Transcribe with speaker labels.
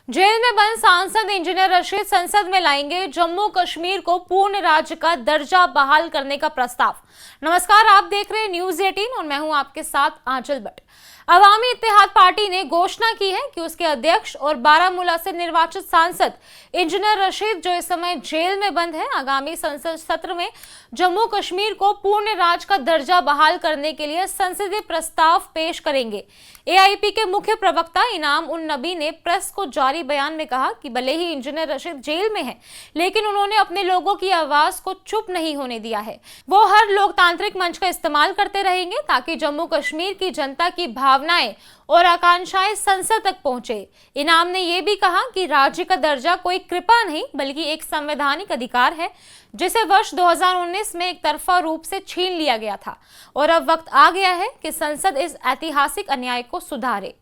Speaker 1: Jail में बंद सांसद इंजीनियर रशीद संसद में लाएंगे जम्मू कश्मीर को पूर्ण राज्य का दर्जा बहाल करने का प्रस्ताव। नमस्कार, आप देख रहे हैं न्यूज़ 18 और मैं हूं आपके साथ आंचल भट्ट। अवामी इत्तेहाद पार्टी ने घोषणा की है कि उसके अध्यक्ष और बारामूला से निर्वाचित सांसद इंजीनियर रशीद, जो इस समय जेल में बंद है, आगामी संसद सत्र में जम्मू कश्मीर को पूर्ण राज्य का दर्जा बहाल करने के लिए संसदीय प्रस्ताव पेश करेंगे। एआईपी के मुख्य प्रवक्ता इनाम उन नबी ने प्रेस को जारी बयान में कहा कि भले ही इंजीनियर रशीद जेल में है, लेकिन उन्होंने अपने लोगों की आवाज को चुप नहीं होने दिया है। वो हर लोकतांत्रिक मंच का इस्तेमाल करते रहेंगे ताकि जम्मू कश्मीर की जनता की भावनाएं और आकांक्षाएं संसद तक पहुंचे। इनाम ने यह भी कहा कि राज्य का दर्जा कोई कृपा नहीं, बल्कि एक संवैधानिक अधिकार है, जिसे वर्ष 2019 में एक तरफा रूप से छीन लिया गया था और अब वक्त आ गया है कि संसद इस ऐतिहासिक अन्याय को सुधारे।